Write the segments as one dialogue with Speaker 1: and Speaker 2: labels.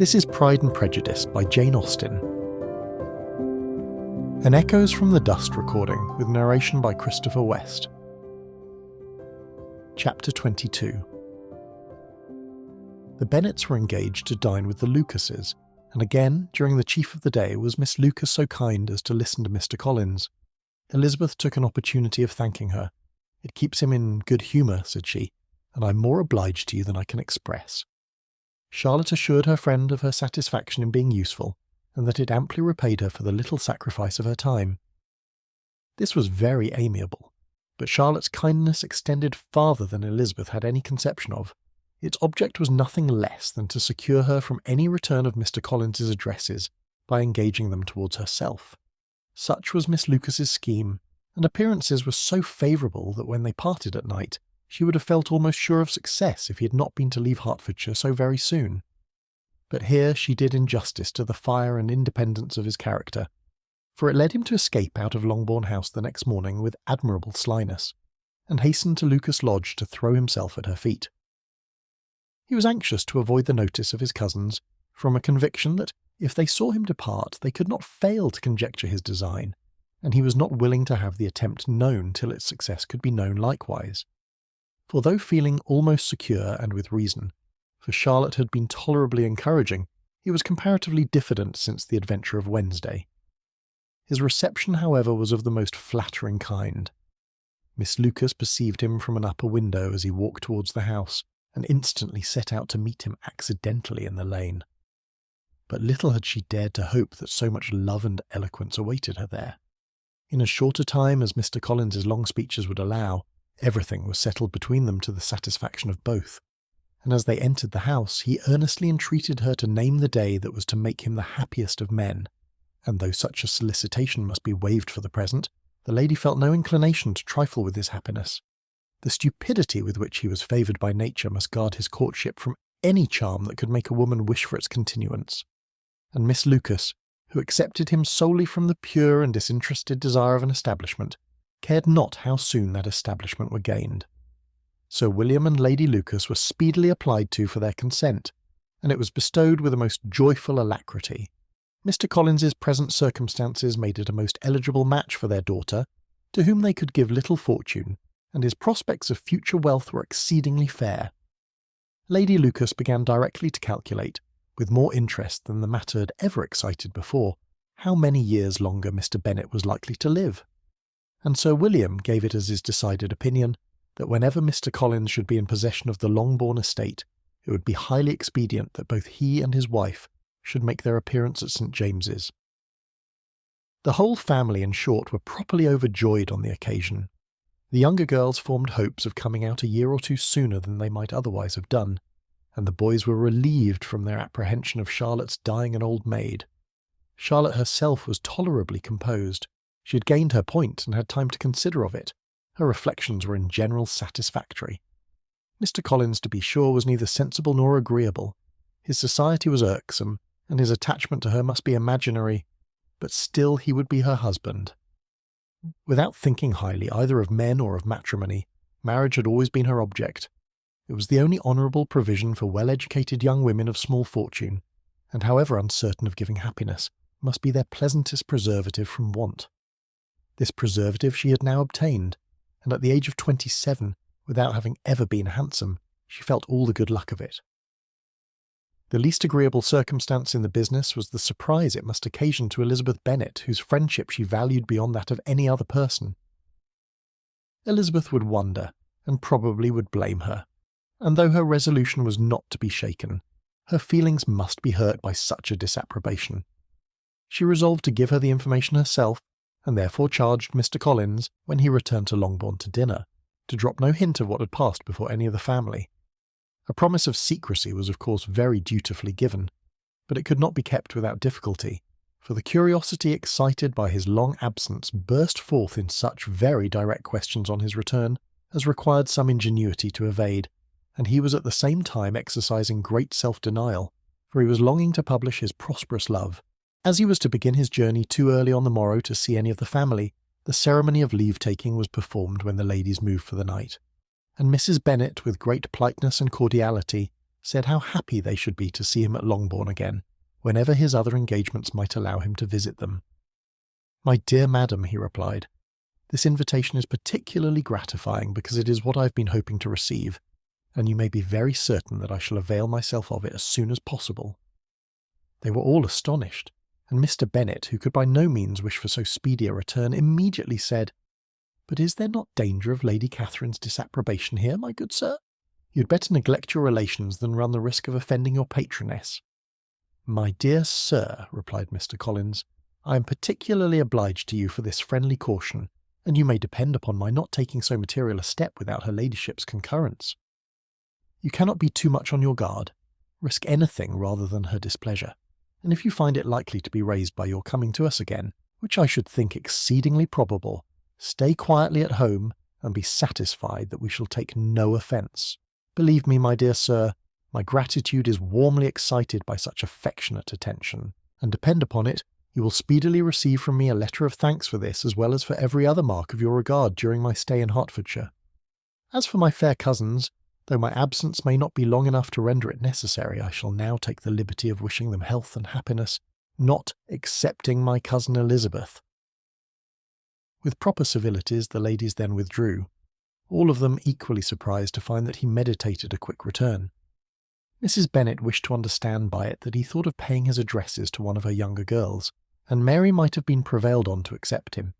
Speaker 1: This is Pride and Prejudice by Jane Austen. An Echoes from the Dust recording with narration by Christopher West. Chapter 22. The Bennets were engaged to dine with the Lucases, and again, during the chief of the day, was Miss Lucas so kind as to listen to Mr. Collins. Elizabeth took an opportunity of thanking her. "It keeps him in good humour," said she, "and I'm more obliged to you than I can express." Charlotte assured her friend of her satisfaction in being useful, and that it amply repaid her for the little sacrifice of her time. This was very amiable, but Charlotte's kindness extended farther than Elizabeth had any conception of. Its object was nothing less than to secure her from any return of Mr. Collins's addresses by engaging them towards herself. Such was Miss Lucas's scheme, and appearances were so favourable that when they parted at night, she would have felt almost sure of success if he had not been to leave Hertfordshire so very soon. But here she did injustice to the fire and independence of his character, for it led him to escape out of Longbourn House the next morning with admirable slyness, and hasten to Lucas Lodge to throw himself at her feet. He was anxious to avoid the notice of his cousins, from a conviction that if they saw him depart they could not fail to conjecture his design, and he was not willing to have the attempt known till its success could be known likewise. For though feeling almost secure, and with reason, for Charlotte had been tolerably encouraging, he was comparatively diffident since the adventure of Wednesday. His reception, however, was of the most flattering kind. Miss Lucas perceived him from an upper window as he walked towards the house, and instantly set out to meet him accidentally in the lane. But little had she dared to hope that so much love and eloquence awaited her there. In as short a time as Mr. Collins's long speeches would allow, everything was settled between them to the satisfaction of both, and as they entered the house he earnestly entreated her to name the day that was to make him the happiest of men, and though such a solicitation must be waived for the present, the lady felt no inclination to trifle with his happiness. The stupidity with which he was favoured by nature must guard his courtship from any charm that could make a woman wish for its continuance, and Miss Lucas, who accepted him solely from the pure and disinterested desire of an establishment, cared not how soon that establishment were gained. Sir William and Lady Lucas were speedily applied to for their consent, and it was bestowed with a most joyful alacrity. Mr. Collins's present circumstances made it a most eligible match for their daughter, to whom they could give little fortune, and his prospects of future wealth were exceedingly fair. Lady Lucas began directly to calculate, with more interest than the matter had ever excited before, how many years longer Mr. Bennet was likely to live. And Sir William gave it as his decided opinion that whenever Mr. Collins should be in possession of the Longbourn estate, it would be highly expedient that both he and his wife should make their appearance at St. James's. The whole family, in short, were properly overjoyed on the occasion. The younger girls formed hopes of coming out a year or two sooner than they might otherwise have done, and the boys were relieved from their apprehension of Charlotte's dying an old maid. Charlotte herself was tolerably composed. She had gained her point and had time to consider of it. Her reflections were in general satisfactory. Mr. Collins, to be sure, was neither sensible nor agreeable. His society was irksome, and his attachment to her must be imaginary, but still he would be her husband. Without thinking highly either of men or of matrimony, marriage had always been her object. It was the only honourable provision for well-educated young women of small fortune, and however uncertain of giving happiness, must be their pleasantest preservative from want. This preservative she had now obtained, and at the age of 27, without having ever been handsome, she felt all the good luck of it. The least agreeable circumstance in the business was the surprise it must occasion to Elizabeth Bennet, whose friendship she valued beyond that of any other person. Elizabeth would wonder, and probably would blame her, and though her resolution was not to be shaken, her feelings must be hurt by such a disapprobation. She resolved to give her the information herself, and therefore charged Mr. Collins, when he returned to Longbourn to dinner, to drop no hint of what had passed before any of the family. A promise of secrecy was of course very dutifully given, but it could not be kept without difficulty, for the curiosity excited by his long absence burst forth in such very direct questions on his return as required some ingenuity to evade, and he was at the same time exercising great self-denial, for he was longing to publish his prosperous love. As he was to begin his journey too early on the morrow to see any of the family, the ceremony of leave-taking was performed when the ladies moved for the night, and Mrs. Bennet, with great politeness and cordiality, said how happy they should be to see him at Longbourn again, whenever his other engagements might allow him to visit them. "My dear madam," he replied, "this invitation is particularly gratifying because it is what I have been hoping to receive, and you may be very certain that I shall avail myself of it as soon as possible." They were all astonished, and Mr. Bennet, who could by no means wish for so speedy a return, immediately said, "But is there not danger of Lady Catherine's disapprobation here, my good sir? You had better neglect your relations than run the risk of offending your patroness." "My dear sir," replied Mr. Collins, "I am particularly obliged to you for this friendly caution, and you may depend upon my not taking so material a step without her ladyship's concurrence. You cannot be too much on your guard. Risk anything rather than her displeasure, and if you find it likely to be raised by your coming to us again, which I should think exceedingly probable, stay quietly at home and be satisfied that we shall take no offence. Believe me, my dear sir, my gratitude is warmly excited by such affectionate attention, and depend upon it, you will speedily receive from me a letter of thanks for this as well as for every other mark of your regard during my stay in Hertfordshire. As for my fair cousins, though my absence may not be long enough to render it necessary, I shall now take the liberty of wishing them health and happiness, not excepting my cousin Elizabeth." With proper civilities the ladies then withdrew, all of them equally surprised to find that he meditated a quick return. Mrs. Bennet wished to understand by it that he thought of paying his addresses to one of her younger girls, and Mary might have been prevailed on to accept him.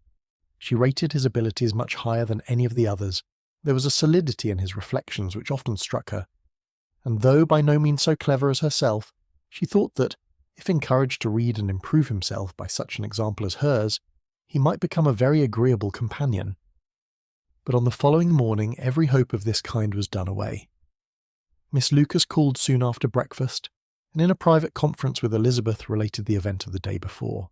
Speaker 1: She rated his abilities much higher than any of the others. There was a solidity in his reflections which often struck her, and though by no means so clever as herself, she thought that, if encouraged to read and improve himself by such an example as hers, he might become a very agreeable companion. But on the following morning every hope of this kind was done away. Miss Lucas called soon after breakfast, and in a private conference with Elizabeth related the event of the day before.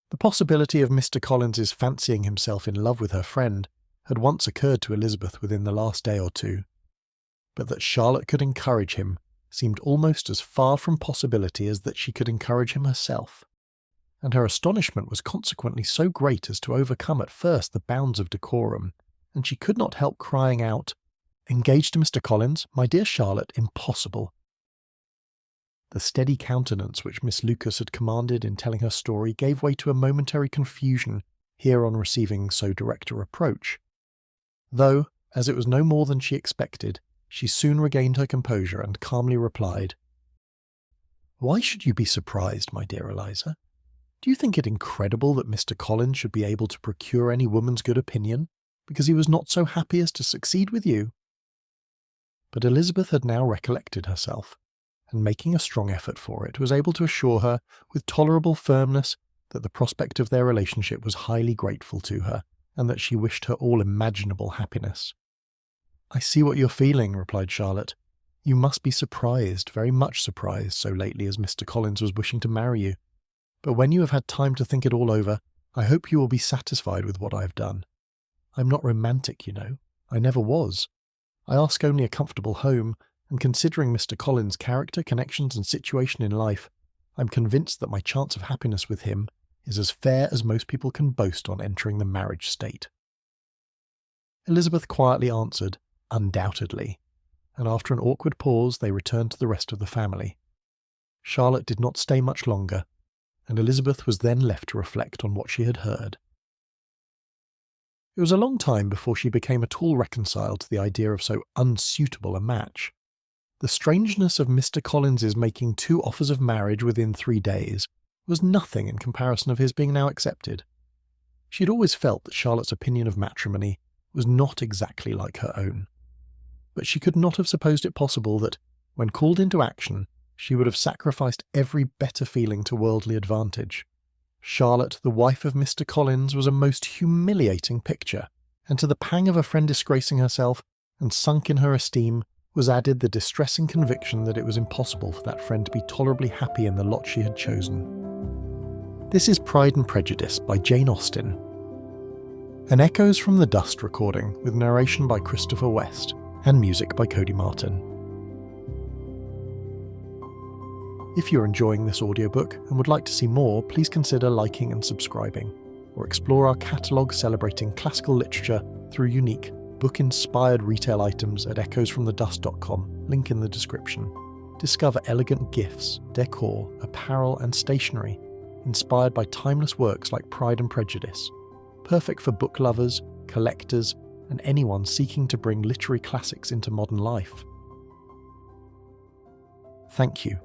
Speaker 1: The possibility of Mr. Collins's fancying himself in love with her friend had once occurred to Elizabeth within the last day or two, but that Charlotte could encourage him seemed almost as far from possibility as that she could encourage him herself, and her astonishment was consequently so great as to overcome at first the bounds of decorum, and she could not help crying out, "Engaged to Mr. Collins? My dear Charlotte, impossible." The steady countenance which Miss Lucas had commanded in telling her story gave way to a momentary confusion here on receiving so direct a reproach, though, as it was no more than she expected, she soon regained her composure and calmly replied, "Why should you be surprised, my dear Eliza? Do you think it incredible that Mr. Collins should be able to procure any woman's good opinion, because he was not so happy as to succeed with you?" But Elizabeth had now recollected herself, and making a strong effort for it, was able to assure her, with tolerable firmness, that the prospect of their relationship was highly grateful to her, and that she wished her all imaginable happiness. "I see what you're feeling," replied Charlotte. "You must be surprised, very much surprised, so lately as Mr. Collins was wishing to marry you. But when you have had time to think it all over, I hope you will be satisfied with what I have done. I'm not romantic, you know. I never was. I ask only a comfortable home, and considering Mr. Collins' character, connections, and situation in life, I'm convinced that my chance of happiness with him is as fair as most people can boast on entering the marriage state." Elizabeth quietly answered, "Undoubtedly," and after an awkward pause they returned to the rest of the family. Charlotte did not stay much longer, and Elizabeth was then left to reflect on what she had heard. It was a long time before she became at all reconciled to the idea of so unsuitable a match. The strangeness of Mr. Collins's making 2 offers of marriage within 3 days was nothing in comparison of his being now accepted. She had always felt that Charlotte's opinion of matrimony was not exactly like her own, but she could not have supposed it possible that, when called into action, she would have sacrificed every better feeling to worldly advantage. Charlotte, the wife of Mr. Collins, was a most humiliating picture, and to the pang of a friend disgracing herself and sunk in her esteem was added the distressing conviction that it was impossible for that friend to be tolerably happy in the lot she had chosen. This is Pride and Prejudice by Jane Austen. An Echoes from the Dust recording with narration by Christopher West and music by Cody Martin. If you're enjoying this audiobook and would like to see more, please consider liking and subscribing, or explore our catalogue celebrating classical literature through unique book-inspired retail items at echoesfromthedust.com, link in the description. Discover elegant gifts, decor, apparel and stationery inspired by timeless works like Pride and Prejudice, perfect for book lovers, collectors, and anyone seeking to bring literary classics into modern life. Thank you